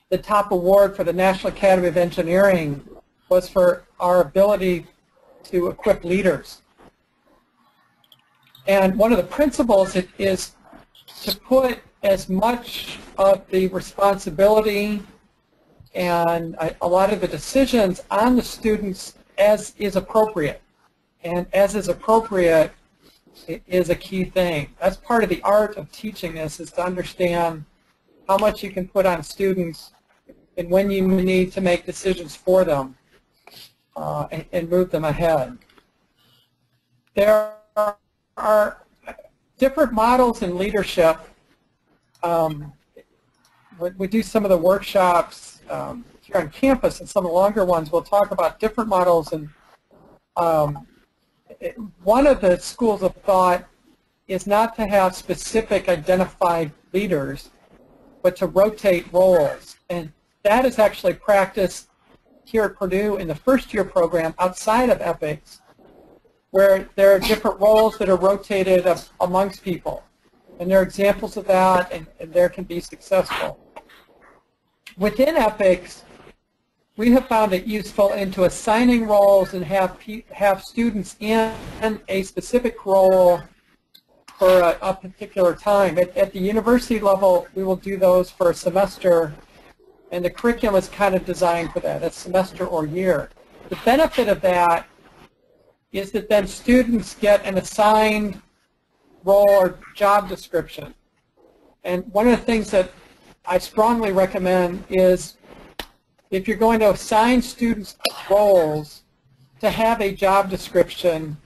the top award for the National Academy of Engineering was for our ability to equip leaders. And one of the principles is to put as much of the responsibility and a lot of the decisions on the students as is appropriate. And as is appropriate is a key thing. That's part of the art of teaching this, is to understand how much you can put on students and when you need to make decisions for them and move them ahead. There are different models in leadership. We do some of the workshops here on campus, and some of the longer ones we'll talk about different models. And one of the schools of thought is not to have specific identified leaders, but to rotate roles. And that is actually practiced here at Purdue in the first-year program outside of EPICS, where there are different roles that are rotated amongst people. And there are examples of that, and there can be successful. Within EPICS, we have found it useful into assigning roles and have students in a specific role for a particular time. At the university level, we will do those for a semester, and the curriculum is kind of designed for that, a semester or year. The benefit of that is that then students get an assigned role or job description. And one of the things that I strongly recommend is, if you're going to assign students roles, to have a job description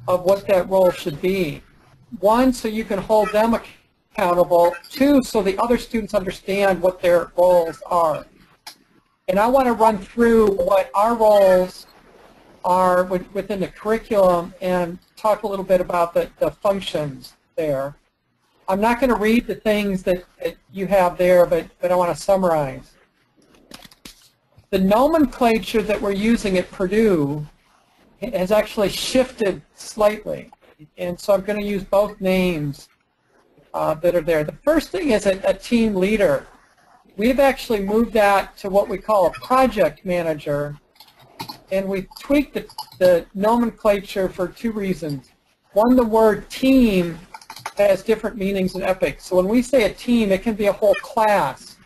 of what that role should be. One, so you can hold them accountable. Two, so the other students understand what their roles are. And I want to run through what our roles are within the curriculum and talk a little bit about the functions there. I'm not going to read the things that you have there, but I want to summarize. The nomenclature that we're using at Purdue has actually shifted slightly, and so I'm going to use both names that are there. The first thing is a team leader. We've actually moved that to what we call a project manager, and we've tweaked the nomenclature for two reasons. One, the word team has different meanings in EPICS. So when we say a team, it can be a whole class.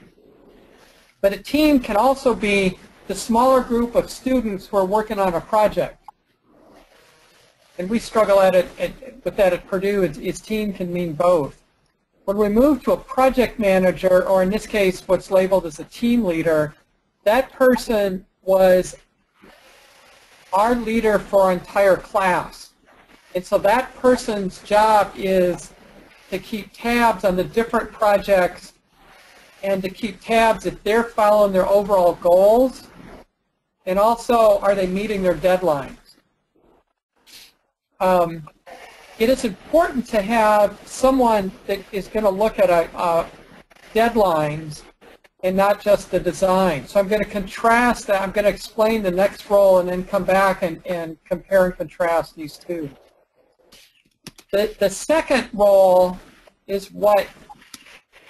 But a team can also be the smaller group of students who are working on a project. And we struggle with that at Purdue. Its team can mean both. When we move to a project manager, or in this case what's labeled as a team leader, that person was our leader for our entire class. And so that person's job is to keep tabs on the different projects and to keep tabs if they're following their overall goals, and also are they meeting their deadlines. It is important to have someone that is going to look at deadlines and not just the design. So I'm going to contrast that. I'm going to explain the next role and then come back and compare and contrast these two. The second role is what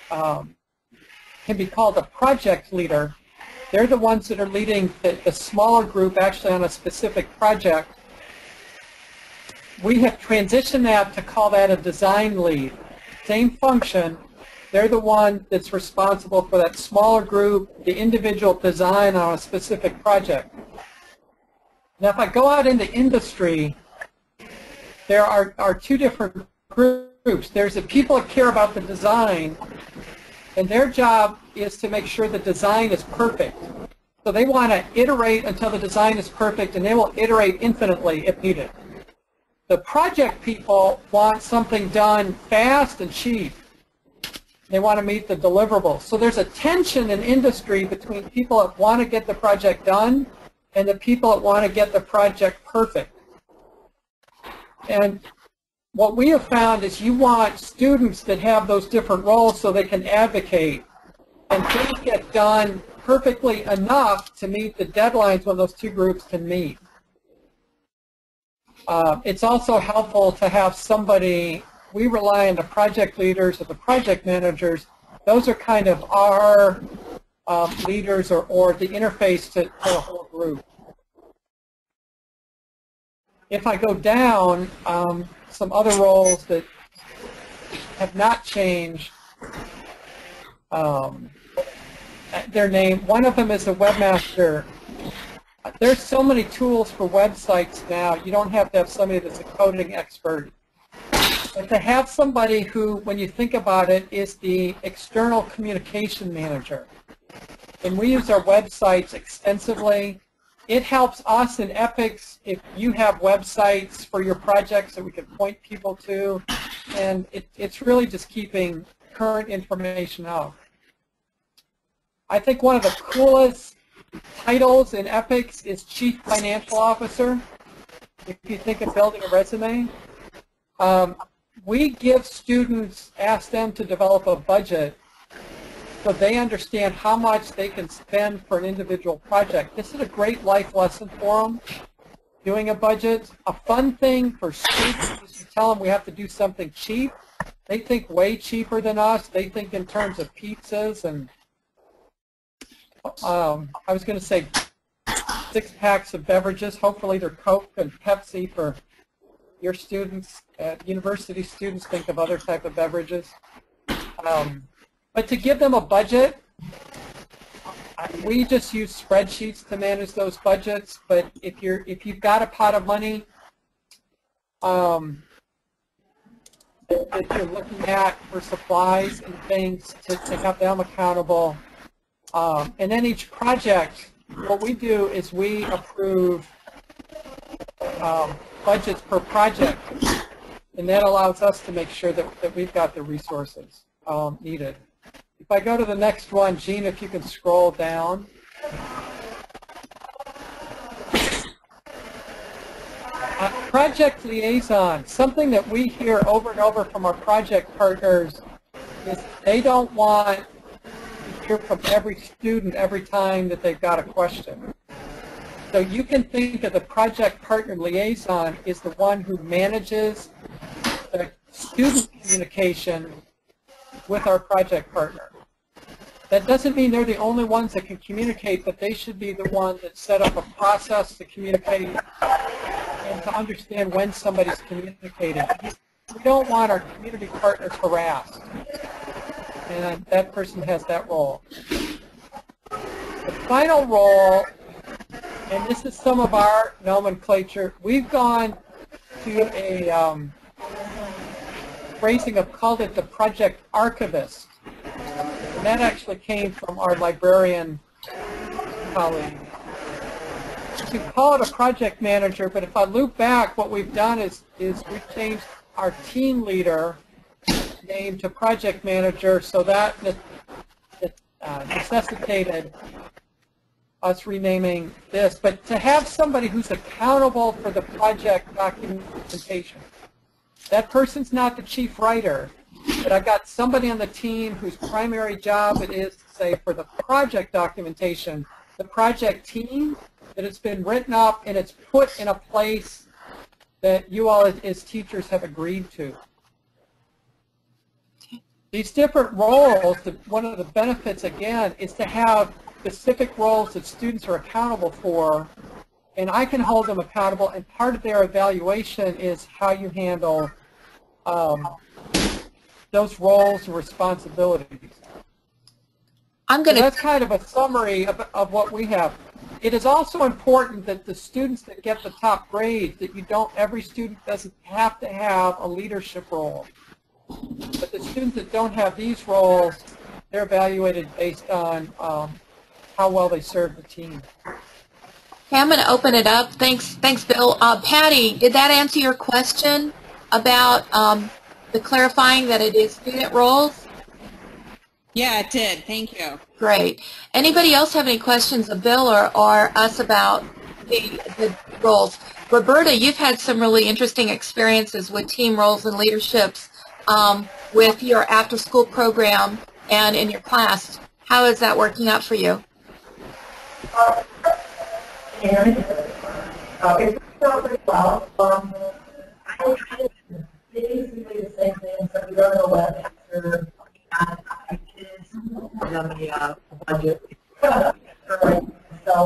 can be called a project leader. They're the ones that are leading the smaller group actually on a specific project. We have transitioned that to call that a design lead. Same function. They're the one that's responsible for that smaller group, the individual design on a specific project. Now if I go out into industry, there are two different groups. There's the people that care about the design, and their job is to make sure the design is perfect. So they want to iterate until the design is perfect, and they will iterate infinitely if needed. The project people want something done fast and cheap. They want to meet the deliverables. So there's a tension in industry between people that want to get the project done and the people that want to get the project perfect. And what we have found is you want students that have those different roles so they can advocate and things get done perfectly enough to meet the deadlines when those two groups can meet. It's also helpful to have somebody, we rely on the project leaders or the project managers. Those are kind of our leaders or the interface to the whole group. If I go down, some other roles that have not changed their name. One of them is a webmaster. There's so many tools for websites now. You don't have to have somebody that's a coding expert. But to have somebody who, when you think about it, is the external communication manager. And we use our websites extensively. It helps us in Epics if you have websites for your projects that we can point people to. And it's really just keeping current information up. I think one of the coolest titles in Epics is Chief Financial Officer, if you think of building a resume. We give students, ask them to develop a budget so they understand how much they can spend for an individual project. This is a great life lesson for them, doing a budget. A fun thing for students is to tell them we have to do something cheap. They think way cheaper than us. They think in terms of pizzas and I was going to say 6 packs of beverages. Hopefully they're Coke and Pepsi for your students. University students think of other type of beverages. But to give them a budget, we just use spreadsheets to manage those budgets. But if you've got a pot of money that you're looking at for supplies and things to have them accountable. And then each project, what we do is we approve budgets per project, and that allows us to make sure that we've got the resources needed. If I go to the next one, Jean, if you can scroll down. Project liaison, something that we hear over and over from our project partners is they don't want to hear from every student every time that they've got a question. So you can think of the project partner liaison is the one who manages the student communication with our project partner. That doesn't mean they're the only ones that can communicate, but they should be the one that set up a process to communicate and to understand when somebody's communicating. We don't want our community partners harassed, and that person has that role. The final role, and this is some of our nomenclature, we've gone to a phrasing of called it the project archivist. And that actually came from our librarian colleague. You can call it a project manager, but if I loop back, what we've done is we've changed our team leader name to project manager, so that necessitated us renaming this. But to have somebody who's accountable for the project documentation, that person's not the chief writer, but I've got somebody on the team whose primary job it is to say for the project documentation, the project team, that it's been written up and it's put in a place that you all as teachers have agreed to. These different roles, one of the benefits again is to have specific roles that students are accountable for, and I can hold them accountable, and part of their evaluation is how you handle those roles and responsibilities. So that's kind of a summary of what we have. It is also important that the students that get the top grades, that every student doesn't have to have a leadership role. But the students that don't have these roles, they're evaluated based on how well they serve the team. Okay, I'm going to open it up. Thanks, Bill. Patty, did that answer your question about the clarifying that it is student roles? Yeah, it did. Thank you. Great. Anybody else have any questions of Bill or us about the roles? Roberta, you've had some really interesting experiences with team roles and leaderships with your after-school program and in your class. How is that working out for you? And it's going pretty well. I basically the same thing. So we run the web after and the budget. So I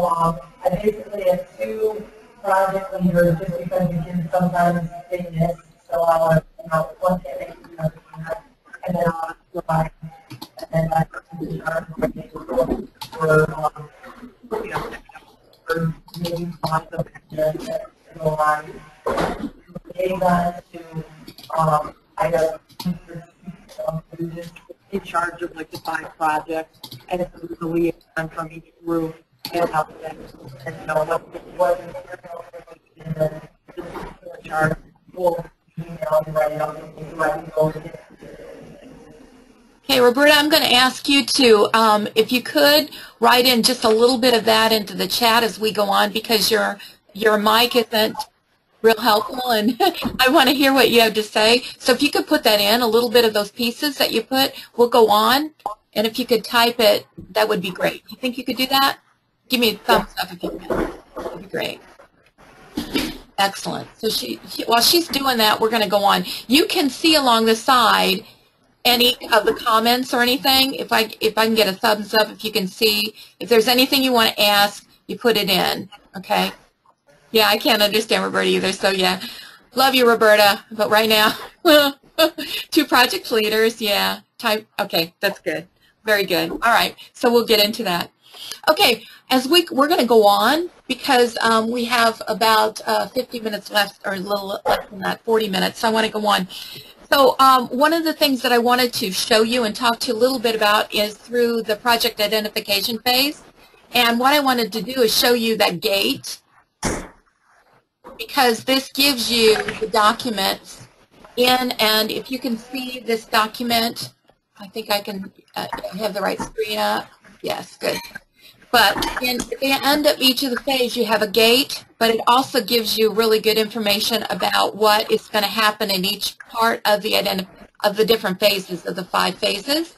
basically have two project leaders just because you can sometimes say this. So I'll, one thing, and then I'll provide, and then I can start for maybe lots of that go on. Liaison to, I have who's in charge of like the 5 projects, and it's the liaison from each group, and what and then in charge will email and write out and so I can go and get. Okay, Roberta, I'm going to ask you to, if you could, write in just a little bit of that into the chat as we go on, because your mic isn't real helpful, and I want to hear what you have to say. So if you could put that in, a little bit of those pieces that you put, we'll go on, and if you could type it, that would be great. You think you could do that? Give me a thumbs up if you can. That would be great. Excellent. So while she's doing that, we're going to go on. You can see along the side any of the comments or anything. If I can get a thumbs up, if you can see, if there's anything you want to ask, you put it in. Okay. Yeah, I can't understand Roberta either. So yeah, love you, Roberta. But right now, 2 project leaders. Yeah. Type. Okay, that's good. Very good. All right. So we'll get into that. Okay. As we're going to go on because we have about 50 minutes left, or a little less than that, 40 minutes. So I want to go on. So one of the things that I wanted to show you and talk to you a little bit about is through the project identification phase. And what I wanted to do is show you that gate, because this gives you the documents in, and if you can see this document, I think I can have the right screen up. Yes, good. But at the end of each of the phase, you have a gate, but it also gives you really good information about what is going to happen in each part of the different phases of the 5 phases.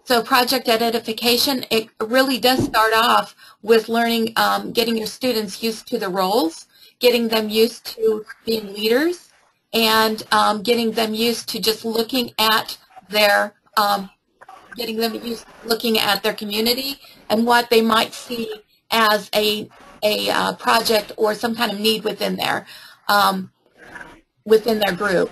So project identification, it really does start off with learning, getting your students used to the roles, getting them used to being leaders, and getting them used to just looking at their looking at their community and what they might see as a project or some kind of need within their group.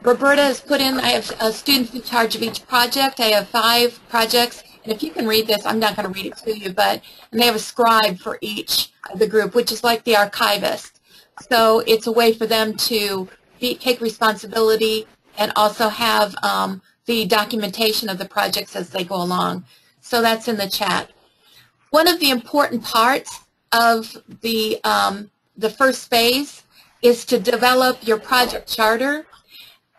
Roberta has put in, I have students in charge of each project. I have 5 projects, and if you can read this, I'm not going to read it to you, and they have a scribe for each of the group, which is like the archivist. So it's a way for them to take responsibility and also have the documentation of the projects as they go along. So that's in the chat. One of the important parts of the first phase is to develop your project charter.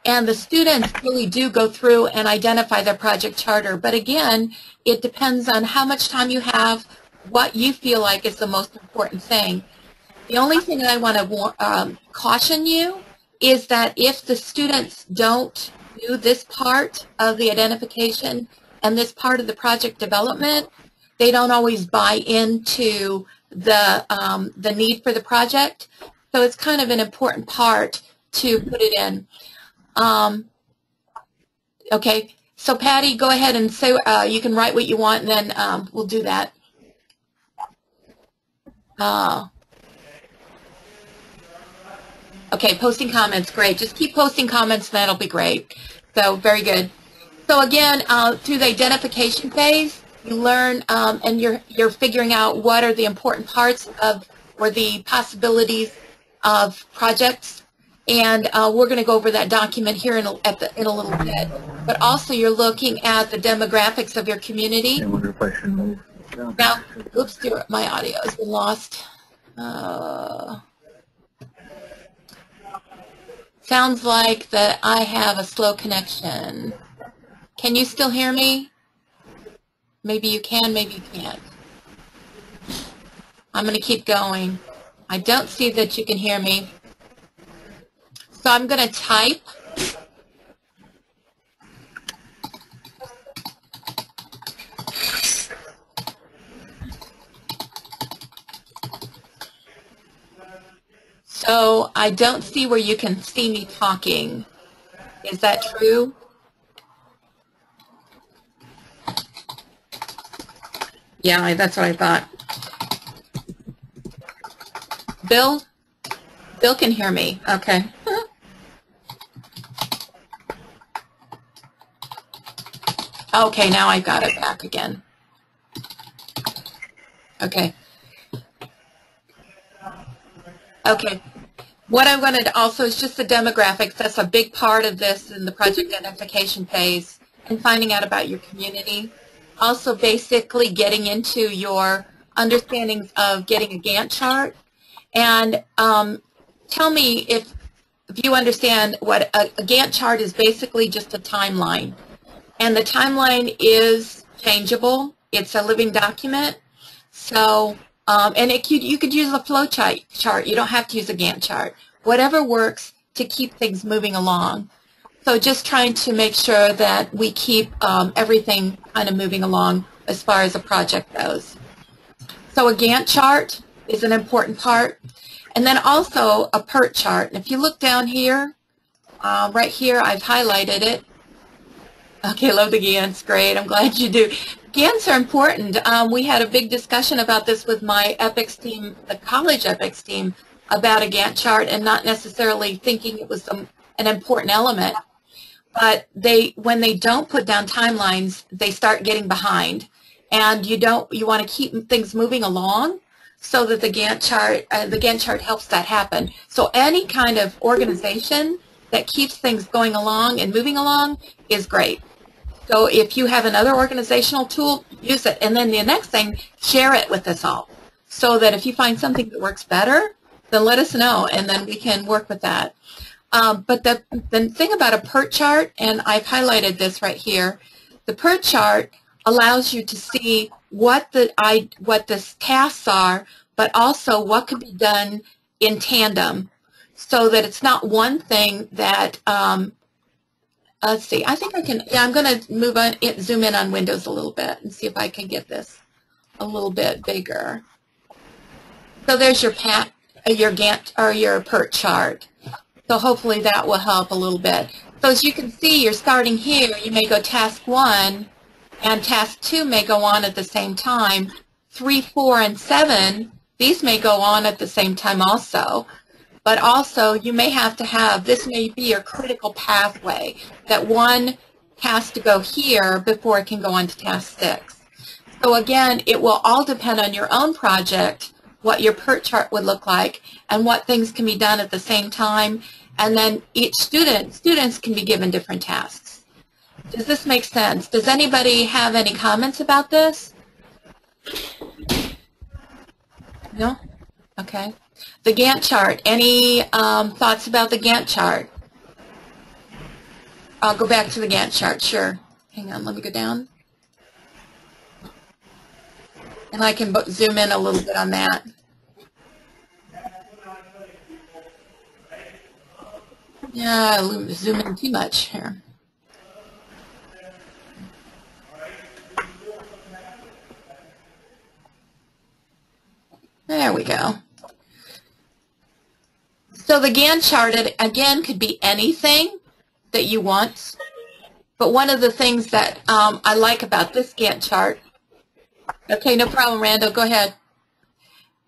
And the students really do go through and identify their project charter. But again, it depends on how much time you have, what you feel like is the most important thing. The only thing that I want to caution you is that if the students don't do this part of the identification and this part of the project development, they don't always buy into the need for the project. So it's kind of an important part to put it in. Okay, so Patty, go ahead and say, you can write what you want, and then we'll do that. Okay, posting comments, great. Just keep posting comments, and that'll be great. So very good. So again, through the identification phase, you learn and you're figuring out what are the important parts of, or the possibilities of projects. And we're going to go over that document here in a little bit. But also you're looking at the demographics of your community. I wonder if I should move. Now, oops, my audio has been lost. Sounds like that I have a slow connection. Can you still hear me? Maybe you can, maybe you can't. I'm going to keep going. I don't see that you can hear me. So I'm going to type. So I don't see where you can see me talking. Is that true? Yeah, that's what I thought. Bill? Bill can hear me. Okay. Okay, now I've got it back again. Okay. Okay. What I wanted also is just the demographics. That's a big part of this in the project identification phase, and finding out about your community. Also basically getting into your understandings of getting a Gantt chart. And tell me if you understand what a Gantt chart is. Basically just a timeline. And the timeline is changeable. It's a living document. So, and you could use a flow chart. You don't have to use a Gantt chart. Whatever works to keep things moving along. So just trying to make sure that we keep everything kind of moving along as far as a project goes. So a Gantt chart is an important part. And then also a PERT chart. And if you look down here, right here, I've highlighted it. Okay, love the Gants. Great. I'm glad you do. Gants are important. We had a big discussion about this with my EPICS team, the college EPICS team, about a Gantt chart and not necessarily thinking it was an important element. But when they don't put down timelines, they start getting behind. And you want to keep things moving along so that the Gantt chart helps that happen. So any kind of organization that keeps things going along and moving along is great. So if you have another organizational tool, use it. And then the next thing, share it with us all. So that if you find something that works better, then let us know, and then we can work with that. But the thing about a PERT chart, and I've highlighted this right here, the PERT chart allows you to see what the tasks are, but also what could be done in tandem, so that it's not one thing that, let's see, I think I can, yeah, I'm going to move on, zoom in on Windows a little bit and see if I can get this a little bit bigger. So there's your Gantt or your PERT chart. So hopefully that will help a little bit. So as you can see, you're starting here. You may go task 1, and task 2 may go on at the same time. 3, 4, and 7, these may go on at the same time also. But also, you may have to have, this may be your critical pathway, that one has to go here before it can go on to task 6. So again, it will all depend on your own project, what your PERT chart would look like, and what things can be done at the same time. And then each students can be given different tasks. Does this make sense? Does anybody have any comments about this? No? Okay. The Gantt chart. Any thoughts about the Gantt chart? I'll go back to the Gantt chart, sure. Hang on, let me go down. And I can zoom in a little bit on that. Yeah, I zoom in too much here. There we go. So the Gantt chart, again, could be anything that you want. But one of the things that I like about this Gantt chart, okay, no problem, Randall, go ahead.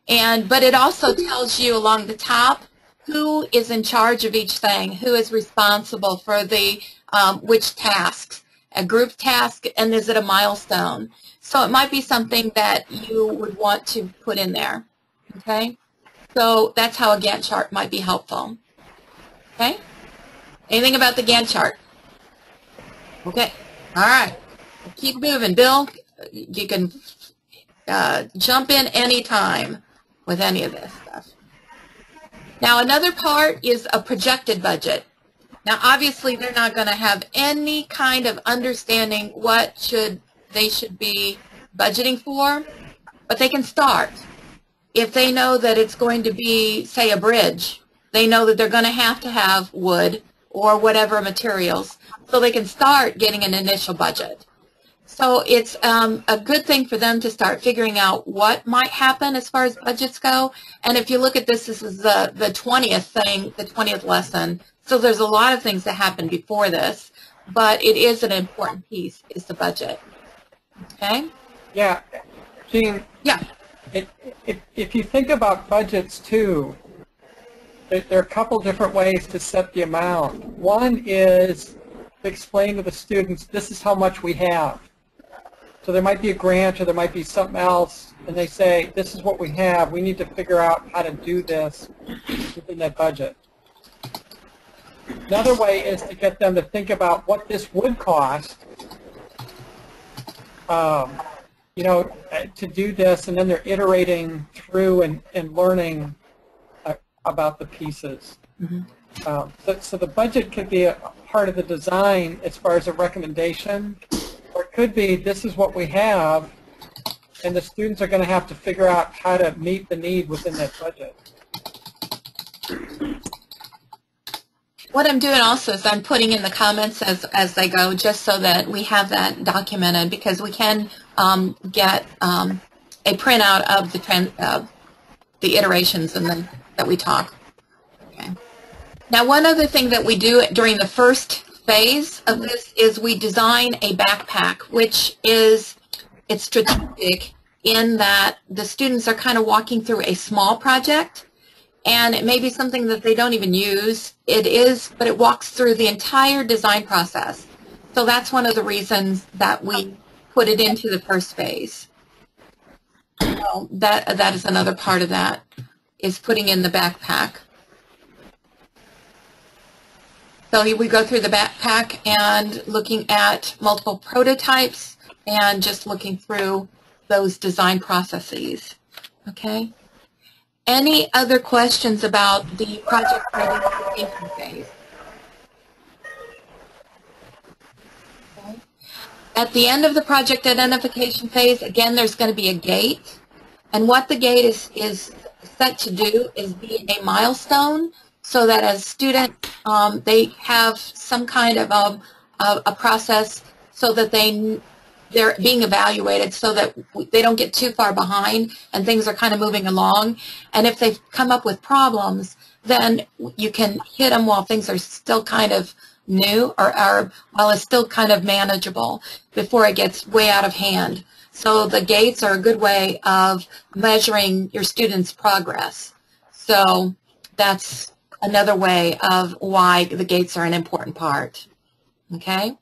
But it also tells you along the top who is in charge of each thing, who is responsible for the which tasks, a group task, and is it a milestone? So it might be something that you would want to put in there, okay? So that's how a Gantt chart might be helpful, okay? Anything about the Gantt chart? Okay, all right, keep moving. Bill, you can jump in anytime with any of this stuff. Now, another part is a projected budget. Now, obviously, they're not going to have any kind of understanding what they should be budgeting for, but they can start. If they know that it's going to be, say, a bridge, they know that they're going to have wood or whatever materials, so they can start getting an initial budget. So it's a good thing for them to start figuring out what might happen as far as budgets go. And if you look at this, this is the 20th thing, the 20th lesson. So there's a lot of things that happen before this, but it is an important piece, is the budget. Okay? Yeah. Jean, Yeah. if you think about budgets too, there are a couple different ways to set the amount. One is to explain to the students, this is how much we have. So there might be a grant or there might be something else, and they say, this is what we have. We need to figure out how to do this within that budget. Another way is to get them to think about what this would cost, you know, to do this, and then they're iterating through and learning about the pieces. Mm-hmm. So the budget could be a part of the design as far as a recommendation, or it could be this is what we have, and the students are going to have to figure out how to meet the need within that budget. What I'm doing also is I'm putting in the comments as they go, just so that we have that documented, because we can get a printout of the iterations and then that we talk. Okay. Now, one other thing that we do during the first phase of this is we design a backpack, which is, it's strategic in that the students are kind of walking through a small project, and it may be something that they don't even use. It is, but it walks through the entire design process. So that's one of the reasons that we put it into the first phase. So that is another part of that, is putting in the backpack. So we go through the backpack and looking at multiple prototypes and just looking through those design processes. Okay? Any other questions about the project identification phase? Okay. At the end of the project identification phase, again, there's going to be a gate. And what the gate is set to do is be a milestone, so that as students, they have some kind of a process so that they're being evaluated, so that they don't get too far behind and things are kind of moving along. And if they've come up with problems, then you can hit them while things are still kind of new, or while it's still kind of manageable before it gets way out of hand. So the gates are a good way of measuring your students' progress. So that's another way of why the gates are an important part. Okay?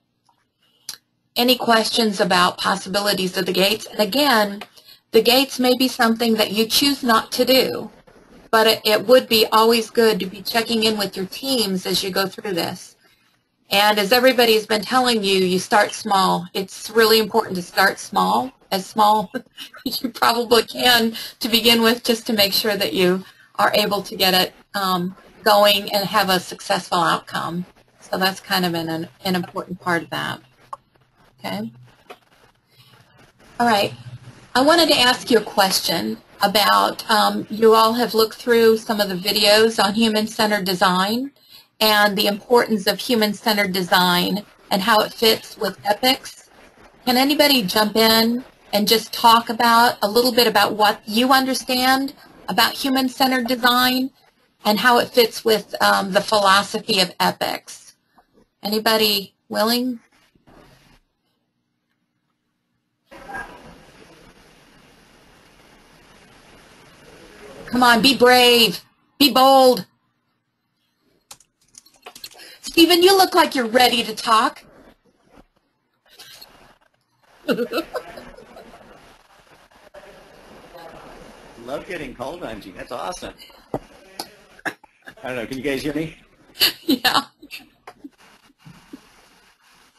Any questions about possibilities of the gates? And again, the gates may be something that you choose not to do, but it would be always good to be checking in with your teams as you go through this. And as everybody's been telling you, you start small. It's really important to start small, as small as you probably can to begin with, just to make sure that you are able to get it going and have a successful outcome. So that's kind of an important part of that. Okay. All right. I wanted to ask you a question about, you all have looked through some of the videos on human-centered design and the importance of human-centered design and how it fits with ethics. Can anybody jump in and just talk about a little bit about what you understand about human-centered design and how it fits with the philosophy of ethics? Anybody willing? Come on, be brave. Be bold. Stephen, you look like you're ready to talk. Love getting called on, Gene. That's awesome. I don't know. Can you guys hear me? Yeah.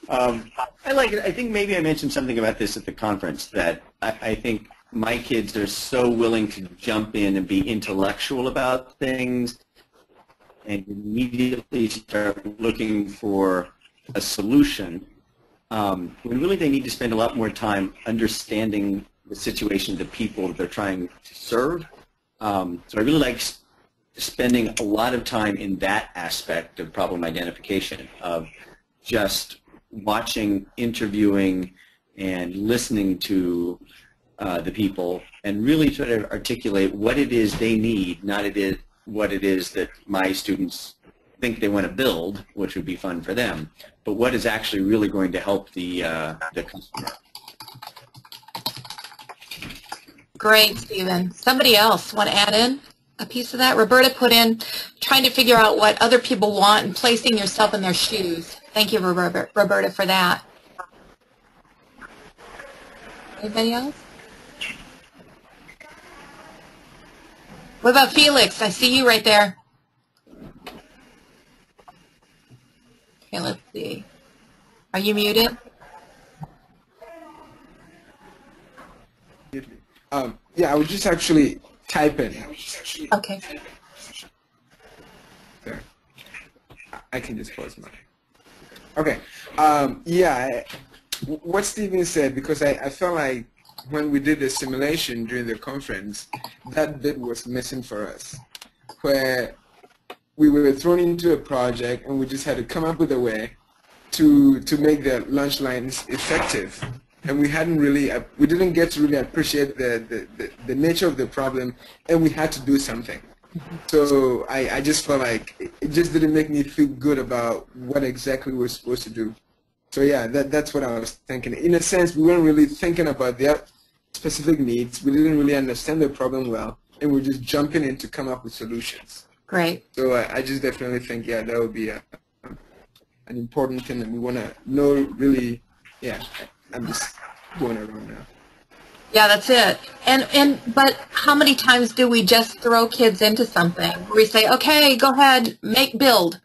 I think maybe I mentioned something about this at the conference, that I think my kids are so willing to jump in and be intellectual about things and immediately start looking for a solution, when really they need to spend a lot more time understanding the situation of the people that they're trying to serve. So I really like spending a lot of time in that aspect of problem identification, of just watching, interviewing, and listening to the people, and really try to articulate what it is they need, not what it is that my students think they want to build, which would be fun for them, but what is actually really going to help the customer. Great, Stephen. Somebody else want to add in a piece of that? Roberta put in trying to figure out what other people want and placing yourself in their shoes. Thank you, Roberta, for that. Anybody else? What about Felix? I see you right there. Okay, let's see. Are you muted? Yeah, I was just actually typing. Okay. There. I can just pause mine. Okay. Yeah, what Stephen said, because I felt like when we did the simulation during the conference, that bit was missing for us, where we were thrown into a project and we just had to come up with a way to make the lunch lines effective. And we didn't get to really appreciate the nature of the problem, and we had to do something. So I just felt like it just didn't make me feel good about what exactly we're supposed to do. So yeah, that's what I was thinking. In a sense, we weren't really thinking about their specific needs. We didn't really understand the problem well, and we're just jumping in to come up with solutions. Great. So I just definitely think, yeah, that would be an important thing that we want to know really. Yeah, I'm just going around now. Yeah, that's it. But how many times do we just throw kids into something? We say, okay, go ahead, build.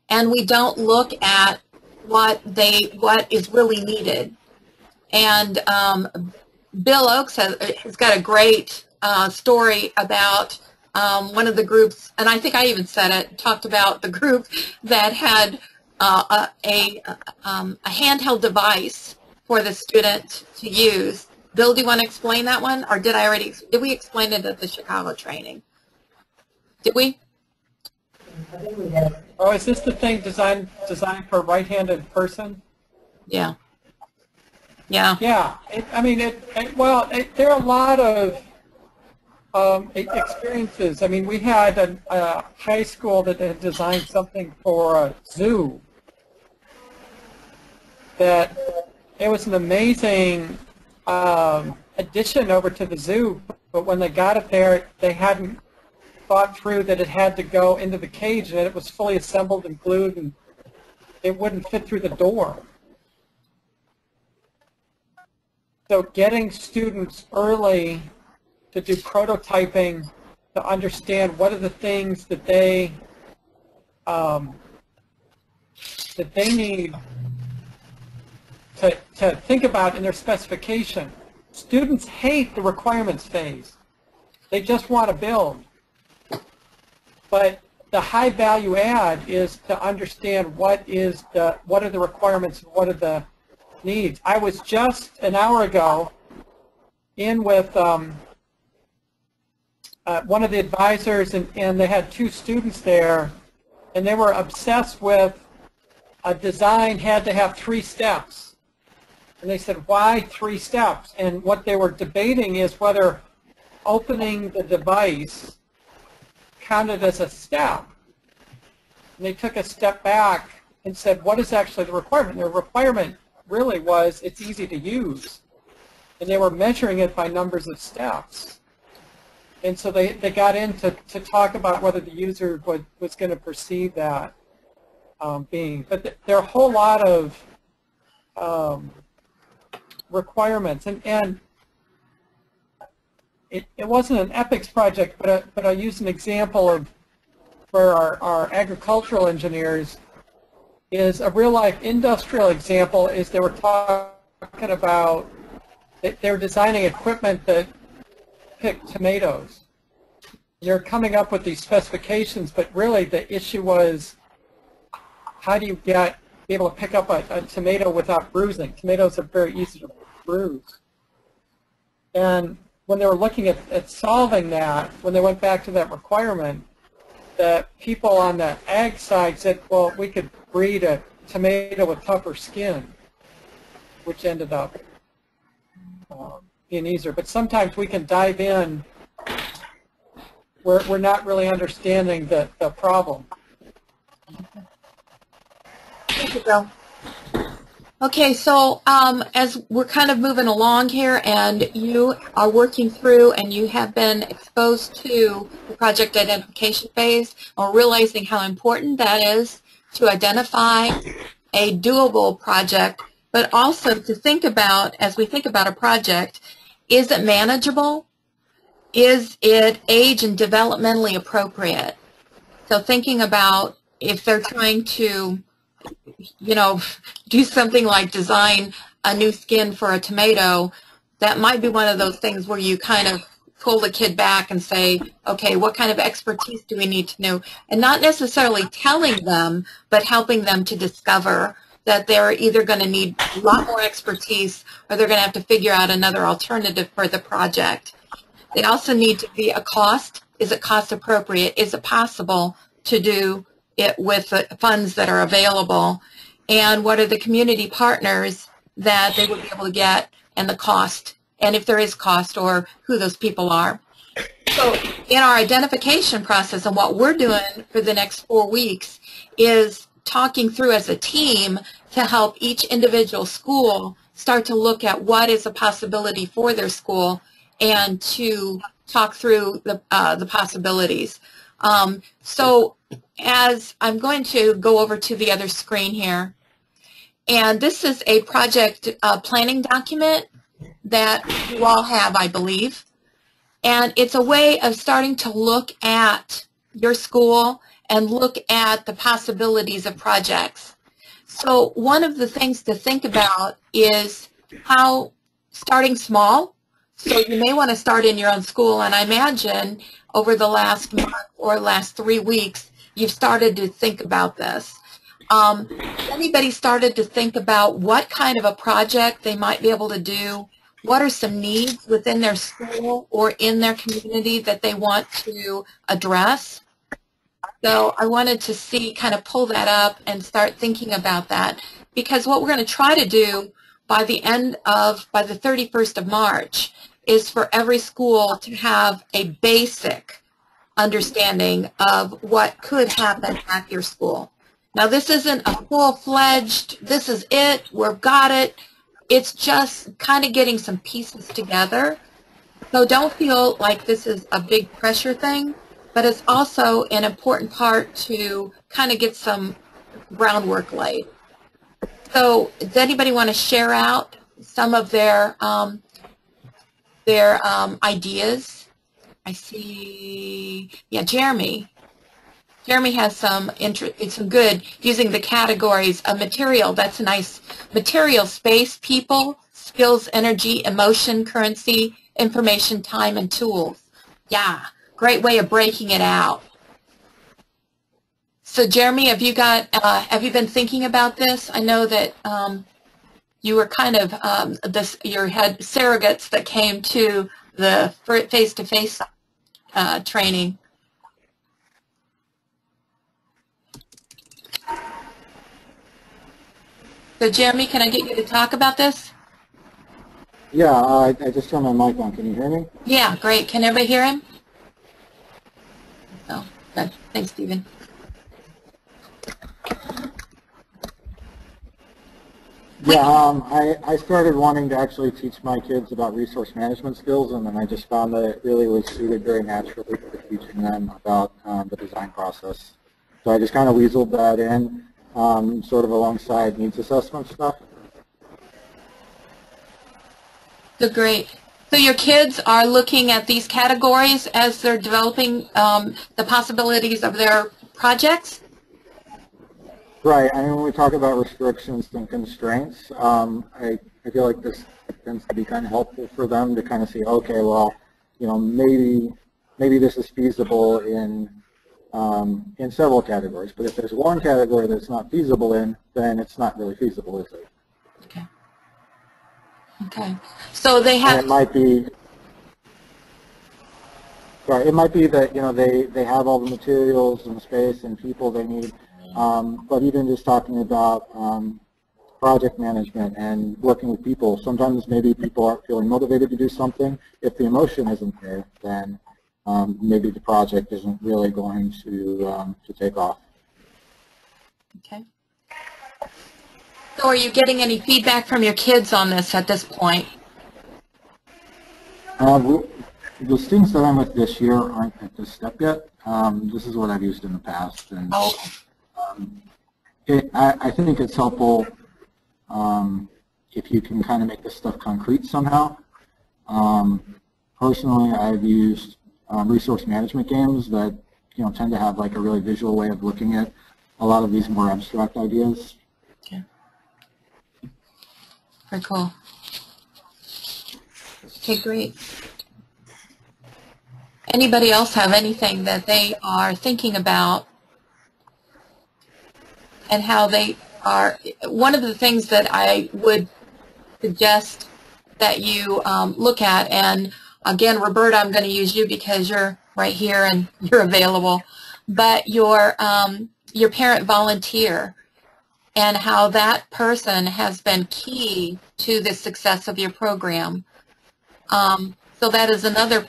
And we don't look at what is really needed. And Bill Oakes has got a great story about one of the groups, and I think I even said it, talked about the group that had a handheld device for the student to use. Bill, do you want to explain that one, or did we explain it at the Chicago training? Did we? I think we did. Oh, is this the thing designed for a right-handed person? Yeah. Yeah. Yeah. There are a lot of experiences. I mean, we had a high school that had designed something for a zoo that it was an amazing addition over to the zoo, but when they got it there, they hadn't thought through that it had to go into the cage, and it was fully assembled and glued, and it wouldn't fit through the door. So getting students early to do prototyping, to understand what are the things that they need to think about in their specification. Students hate the requirements phase. They just want to build. But the high value add is to understand what are the requirements and what are the needs. I was just an hour ago in with one of the advisors, and they had two students there, and they were obsessed with a design had to have 3 steps. And they said, why 3 steps? And what they were debating is whether opening the device counted as a step. And they took a step back and said, what is actually the requirement? And the requirement really was it's easy to use. And they were measuring it by numbers of steps. And so they got in to talk about whether the user was going to perceive that being. But there are a whole lot of requirements. And it wasn't an ethics project, but I used an example of for our agricultural engineers is a real-life industrial example is they were talking about, they were designing equipment that picked tomatoes. They're coming up with these specifications, but really the issue was how do you be able to pick up a tomato without bruising? Tomatoes are very easy to bruise. And when they were looking at solving that, when they went back to that requirement, the people on the ag side said, well, we could breed a tomato with tougher skin, which ended up being easier. But sometimes we can dive in where we're not really understanding the problem. Thank you, Bill. Okay, so as we're kind of moving along here and you are working through and you have been exposed to the project identification phase or realizing how important that is to identify a doable project, but also to think about, as we think about a project, is it manageable? Is it age and developmentally appropriate? So thinking about if they're trying to, you know, do something like design a new skin for a tomato, that might be one of those things where you kind of pull the kid back and say, okay, what kind of expertise do we need to know? And not necessarily telling them, but helping them to discover that they're either going to need a lot more expertise or they're going to have to figure out another alternative for the project. They also need to be a cost. Is it cost appropriate? Is it possible to do it with the funds that are available? And what are the community partners that they would be able to get, and the cost, and if there is cost, or who those people are. So in our identification process, and what we're doing for the next 4 weeks is talking through as a team to help each individual school start to look at what is a possibility for their school and to talk through the possibilities. So as I'm going to go over to the other screen here, and this is a project planning document that you all have, I believe. And it's a way of starting to look at your school and look at the possibilities of projects. So one of the things to think about is how starting small. So you may want to start in your own school, and I imagine over the last month or last 3 weeks, you've started to think about this. Anybody started to think about what kind of a project they might be able to do? What are some needs within their school or in their community that they want to address? So I wanted to see, kind of pull that up and start thinking about that, because what we're going to try to do by the 31st of March is for every school to have a basic understanding of what could happen at your school. Now, this isn't a full-fledged, this is it, we've got it. It's just kind of getting some pieces together. So don't feel like this is a big pressure thing, but it's also an important part to kind of get some groundwork laid. So does anybody want to share out some of their ideas? I see, yeah, Jeremy. Jeremy has some good, using the categories of material. That's nice. Material, space, people, skills, energy, emotion, currency, information, time, and tools. Yeah, great way of breaking it out. So Jeremy, have you been thinking about this? I know that you were kind of, you had surrogates that came to the face-to-face training. So Jeremy, can I get you to talk about this? Yeah, I just turned my mic on. Can you hear me? Yeah, great. Can everybody hear him? Oh, good. Thanks, Stephen. Yeah, I started wanting to actually teach my kids about resource management skills, and then I just found that it really was suited very naturally for teaching them about the design process. So I just kind of weaseled that in, sort of alongside needs assessment stuff. So great. So your kids are looking at these categories as they're developing the possibilities of their projects? Right. I mean, when we talk about restrictions and constraints, I feel like this tends to be kind of helpful for them to kind of see, okay, well, you know, maybe this is feasible in several categories. But if there's one category that's not feasible in, then it's not really feasible, is it? Okay. Okay. So they have. And it might be. Sorry, it might be that, you know, they have all the materials and space and people they need. But even just talking about project management and working with people, sometimes maybe people aren't feeling motivated to do something. If the emotion isn't there, then maybe the project isn't really going to take off. Okay. So are you getting any feedback from your kids on this at this point? The students that I'm with this year aren't at this step yet. This is what I've used in the past, and I think it's helpful if you can kind of make this stuff concrete somehow. Personally, I've used resource management games that tend to have like a really visual way of looking at a lot of these more abstract ideas. Okay. Very cool. Okay, great. Anybody else have anything that they are thinking about and how they are? One of the things that I would suggest that you look at, and again, Roberta, I'm going to use you because you're right here and you're available, but your parent volunteer and how that person has been key to the success of your program. So that is another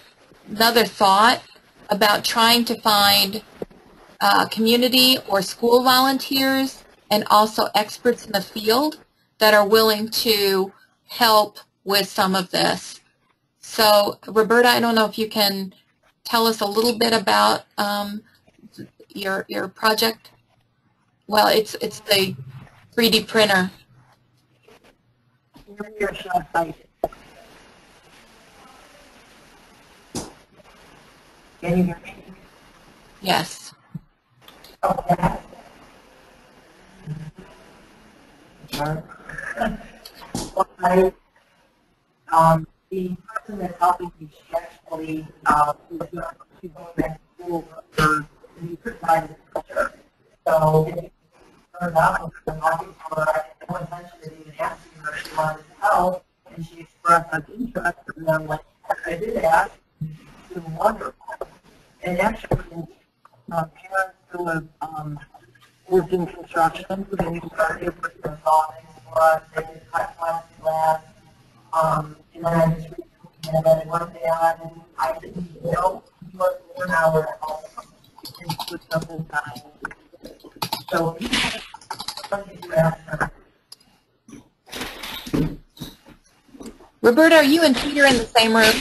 thought about trying to find community or school volunteers and also experts in the field that are willing to help with some of this. So Roberta, I don't know if you can tell us a little bit about your project. Well, it's the 3D printer. Can you hear me? Yes. Okay. The person that's helping me, she actually she's going back to school for the supervised culture. So it turned out when talking to her, I had no intention of even asking her if she wanted to help, and she expressed an interest, and I'm like, I did ask. It's been wonderful. And actually, parents who have worked in construction, they started with the saw things for us, they did cut plexiglass, and then I just and then one day on, I didn't know what 1 hour and put something time. So, what did you ask her? Roberta, are you and Peter in the same room?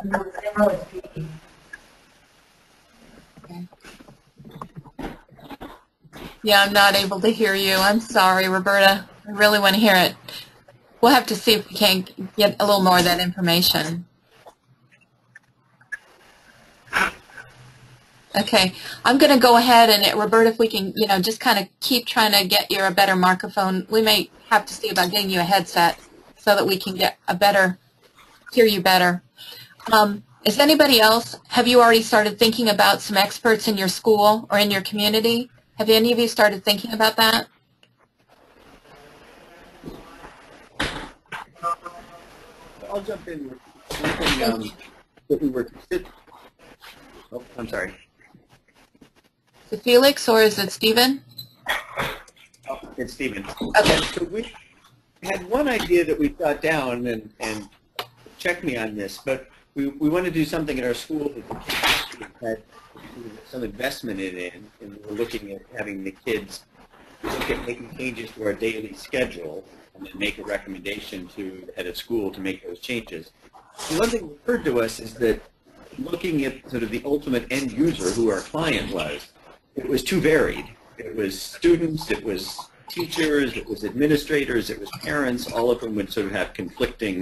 In the same room as Pete. Okay. Yeah, I'm not able to hear you. I'm sorry, Roberta. I really want to hear it. We'll have to see if we can get a little more of that information. Okay, I'm going to go ahead and, Roberta, if we can, just kind of keep trying to get you a better microphone. We may have to see about getting you a headset so that we can get hear you better. Is anybody else, have you already started thinking about some experts in your school or in your community? Have any of you started thinking about that? I'll jump in with something that we were. Oh, I'm sorry. Is it Felix or is it Stephen? Oh, it's Stephen. Okay. So we had one idea that we got down, and check me on this, but we want to do something at our school that the kids had some investment in it, and we're looking at having the kids look at making changes to our daily schedule and then make a recommendation to the head of school to make those changes. The one thing that occurred to us is that looking at sort of the ultimate end user, who our client was, it was too varied. It was students, it was teachers, it was administrators, it was parents, all of them would sort of have conflicting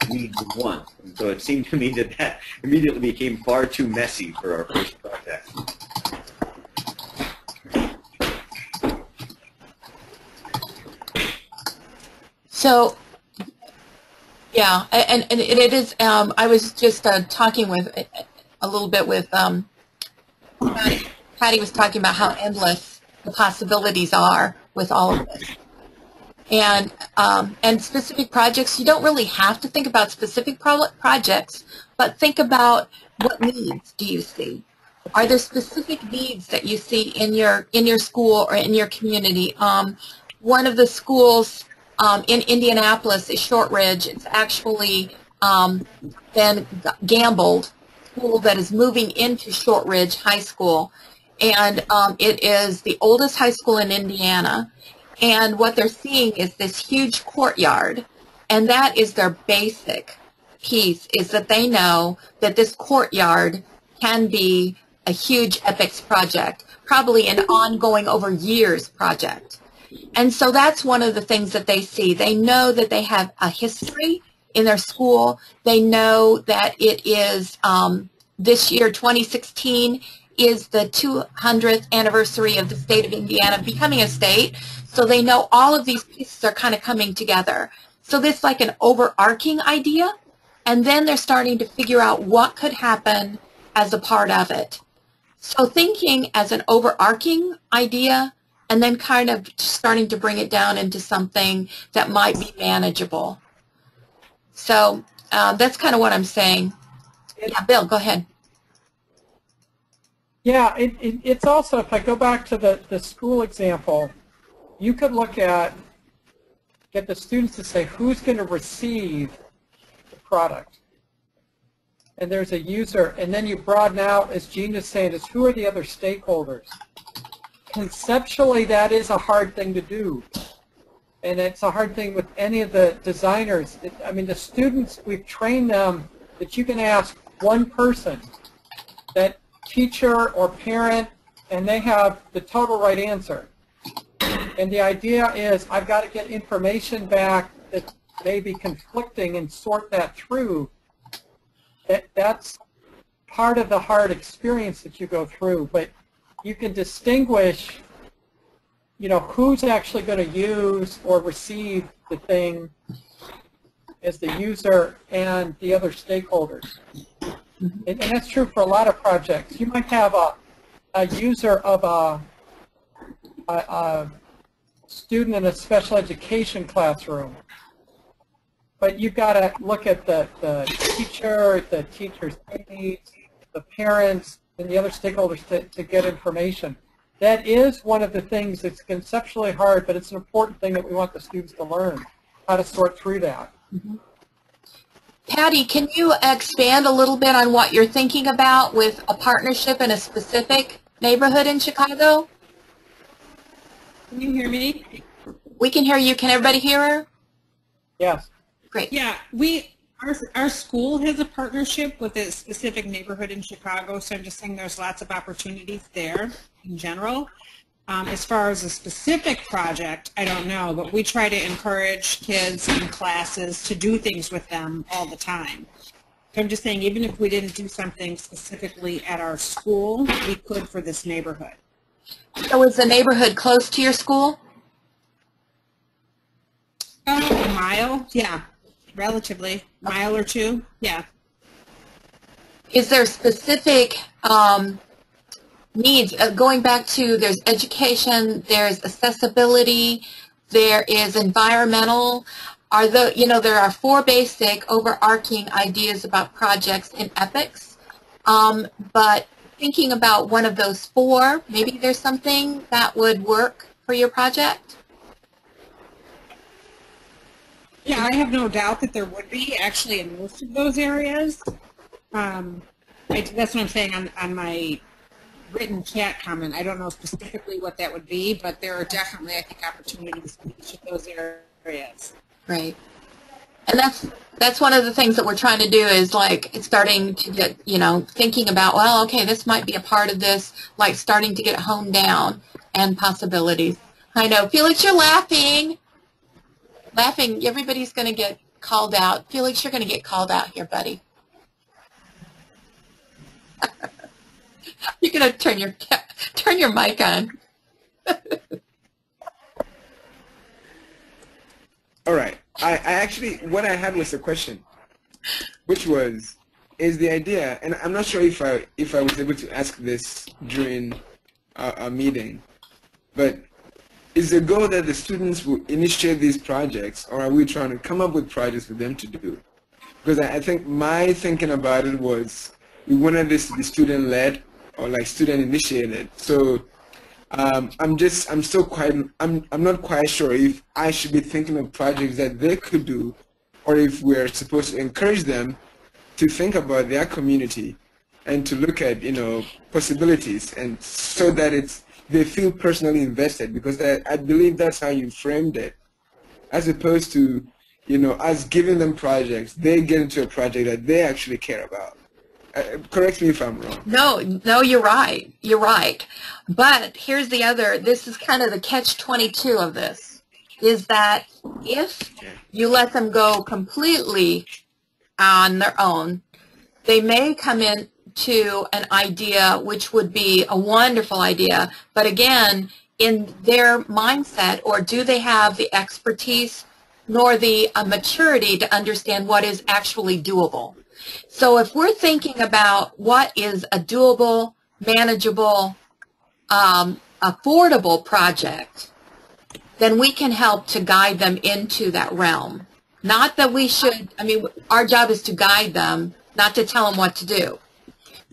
needs at once. And so it seemed to me that that immediately became far too messy for our first project. So, yeah, and it is, I was just talking with, a little bit with, Patty was talking about how endless the possibilities are with all of this. And specific projects, you don't really have to think about specific projects, but think about what needs do you see? Are there specific needs that you see in your school or in your community? One of the schools in Indianapolis is Shortridge. It's actually been gambled, school that is moving into Shortridge High School. And it is the oldest high school in Indiana. And what they're seeing is this huge courtyard. And that is their basic piece, is that they know that this courtyard can be a huge EPICS project, probably an ongoing over years project. And so that's one of the things that they see. They know that they have a history in their school. They know that it is this year, 2016, is the 200th anniversary of the state of Indiana becoming a state. So they know all of these pieces are kind of coming together. So this is like an overarching idea. And then they're starting to figure out what could happen as a part of it. So thinking as an overarching idea and then kind of starting to bring it down into something that might be manageable. So that's kind of what I'm saying. Yeah, Bill, go ahead. Yeah, it's also, if I go back to the school example, you could look at, get the students to say who's going to receive the product. And there's a user, and then you broaden out, as Gene is saying, is who are the other stakeholders? Conceptually, that is a hard thing to do. And it's a hard thing with any of the designers. I mean, the students, we've trained them that you can ask one person, that teacher or parent, and they have the total right answer. And the idea is I've got to get information back that may be conflicting and sort that through. That's part of the hard experience that you go through. But you can distinguish, you know, who's actually going to use or receive the thing as the user and the other stakeholders. And that's true for a lot of projects. You might have a user of a student in a special education classroom, but you've got to look at the teacher's aides, the parents, and the other stakeholders to get information. That is one of the things that's conceptually hard, but it's an important thing that we want the students to learn, how to sort through that. Mm-hmm. Patty, can you expand a little bit on what you're thinking about with a partnership in a specific neighborhood in Chicago? Can you hear me? We can hear you. Can everybody hear her? Yes. Great. Yeah, our school has a partnership with a specific neighborhood in Chicago, so I'm just saying there's lots of opportunities there in general. As far as a specific project, I don't know, but we try to encourage kids in classes to do things with them all the time. So I'm just saying, even if we didn't do something specifically at our school, we could for this neighborhood. So is the neighborhood close to your school? A mile, yeah, relatively, mile or two, yeah. Is there specific needs, going back to there's education, there's accessibility, there is environmental, there are 4 basic overarching ideas about projects in EPICS, but thinking about one of those 4, maybe there's something that would work for your project? Yeah, I have no doubt that there would be actually in most of those areas. That's what I'm saying on my written chat comment. I don't know specifically what that would be, but there are definitely, I think, opportunities in each of those areas. Right. And that's one of the things that we're trying to do is like starting to get, thinking about, well, okay, this might be a part of this, like starting to get honed down and possibilities. I know. Felix, you're laughing. Everybody's going to get called out. Felix, you're going to get called out here, buddy. You're going to turn your mic on. All right. I actually, what I had was a question, which was, is the idea, and I'm not sure if I was able to ask this during a meeting, but is the goal that the students will initiate these projects, or are we trying to come up with projects for them to do? Because I think my thinking about it was we wanted this to be student-led or like student-initiated. So I'm not quite sure if I should be thinking of projects that they could do, or if we're supposed to encourage them to think about their community and to look at, possibilities, and so that they feel personally invested, because I believe that's how you framed it, as opposed to, us giving them projects, they get into a project that they actually care about. Correct me if I'm wrong. No, you're right. You're right. But here's this is kind of the catch-22 of this, is that if you let them go completely on their own, they may come into an idea which would be a wonderful idea, but again, in their mindset, or do they have the expertise nor the maturity to understand what is actually doable? So if we're thinking about what is a doable, manageable, affordable project, then we can help to guide them into that realm. Not that we should, our job is to guide them, not to tell them what to do.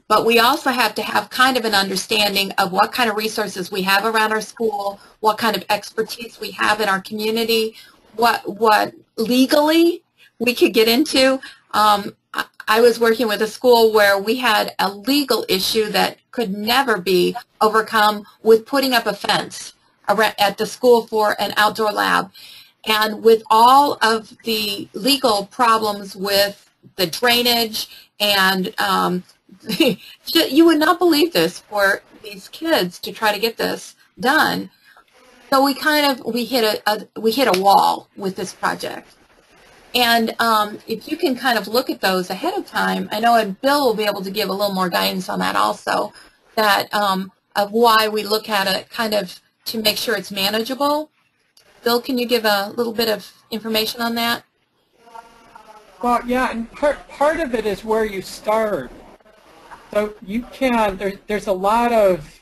But we also have to have kind of an understanding of what kind of resources we have around our school, what kind of expertise we have in our community, what legally we could get into. I was working with a school where we had a legal issue that could never be overcome with putting up a fence at the school for an outdoor lab. And with all of the legal problems with the drainage and you would not believe this for these kids to try to get this done. So we hit a wall with this project. And if you can kind of look at those ahead of time, I know and Bill will be able to give a little more guidance on that also, that of why we look at it kind of to make sure it's manageable. Bill, can you give a little bit of information on that? Well, yeah, and part of it is where you start. So you can, there's a lot of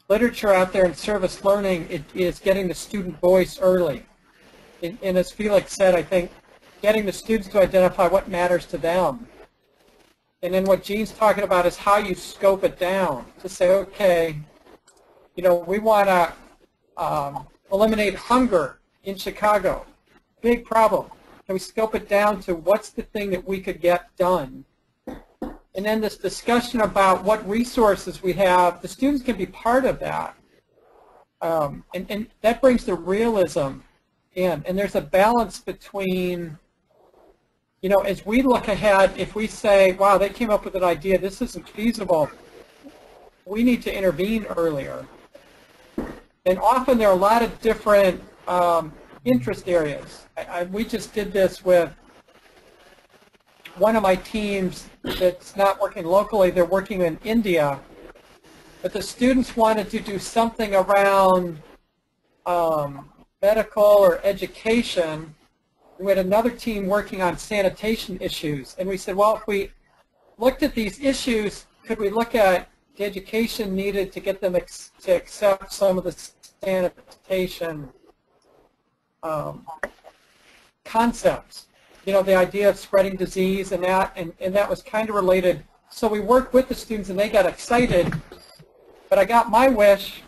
literature out there in service learning. It is getting the student voice early. And as Felix said, I think getting the students to identify what matters to them. And then what Jean's talking about is how you scope it down to say, okay, we want to eliminate hunger in Chicago. Big problem. Can we scope it down to what's the thing that we could get done? And then this discussion about what resources we have, the students can be part of that. And that brings the realism in. And there's a balance between, as we look ahead, if we say, wow, they came up with an idea, this isn't feasible, we need to intervene earlier. And often there are a lot of different interest areas. We just did this with one of my teams that's not working locally. They're working in India. But the students wanted to do something around medical or education. We had another team working on sanitation issues. And we said, well, if we looked at these issues, could we look at the education needed to get them to accept some of the sanitation concepts? The idea of spreading disease and that, and that was kind of related. So we worked with the students and they got excited, but I got my wish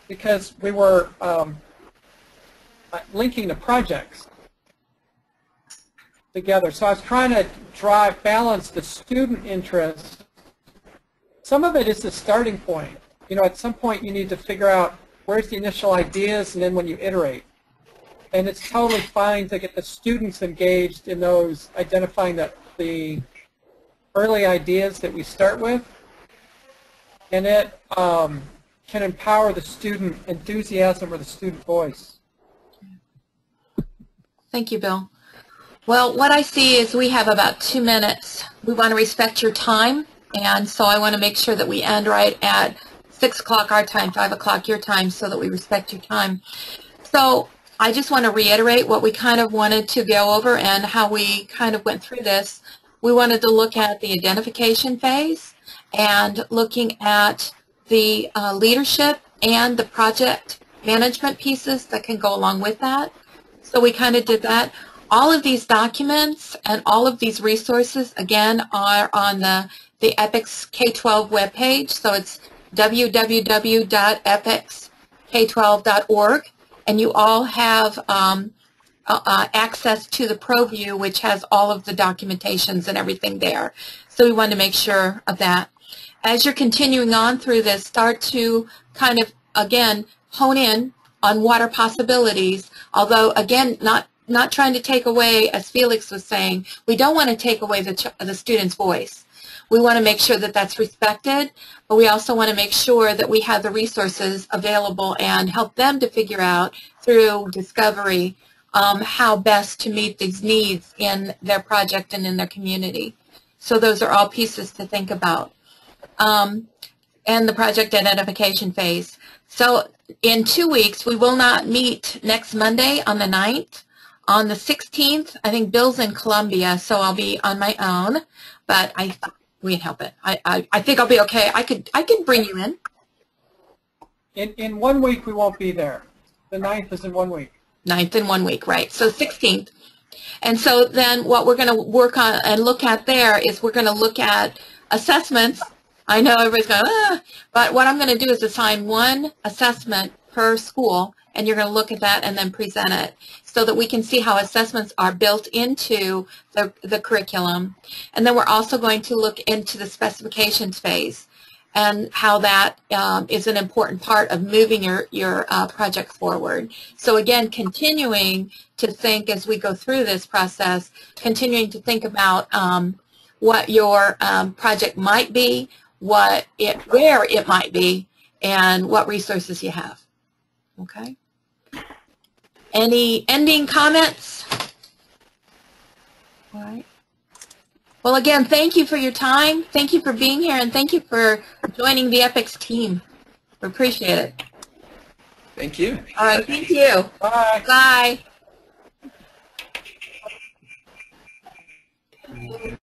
because we were linking the projects together. So I was trying to balance the student interest. Some of it is the starting point. At some point you need to figure out where's the initial ideas and then when you iterate. And it's totally fine to get the students engaged in those, identifying the early ideas that we start with. And it can empower the student enthusiasm or the student voice. Thank you, Bill. Well, what I see is we have about 2 minutes. We want to respect your time, and so I want to make sure that we end right at 6 o'clock our time, 5 o'clock your time, so that we respect your time. So I just want to reiterate what we kind of wanted to go over and how we kind of went through this. We wanted to look at the identification phase and looking at the leadership and the project management pieces that can go along with that. So we kind of did that. All of these documents and all of these resources, again, are on the EPICS K-12 webpage. So it's www.epicsK12.org. And you all have access to the ProView, which has all of the documentations and everything there. So we wanted to make sure of that. as you're continuing on through this, start to kind of, again, hone in on what are possibilities, although, again, not trying to take away, as Felix was saying, we don't want to take away the student's voice. We want to make sure that that's respected, but we also want to make sure that we have the resources available and help them to figure out through discovery how best to meet these needs in their project and in their community. So those are all pieces to think about. And the project identification phase. So in 2 weeks, we will not meet next Monday on the 9th. On the 16th, I think Bill's in Columbia, so I'll be on my own, but we can help it. I think I'll be okay. I could bring you in. In 1 week, we won't be there. The 9th is in 1 week. 9th in 1 week, right. So 16th. And so then what we're going to work on and look at there is we're going to look at assessments. I know everybody's going, but what I'm going to do is assign one assessment per school, and you're going to look at that and then present it so that we can see how assessments are built into the curriculum. And then we're also going to look into the specifications phase and how that is an important part of moving your project forward. So again, continuing to think as we go through this process, continuing to think about what your project might be, where it might be, and what resources you have. Okay? Any ending comments? All right. Well, again, thank you for your time. Thank you for being here, and thank you for joining the EPICS team. We appreciate it. Thank you. All right, thank you. Bye. Bye.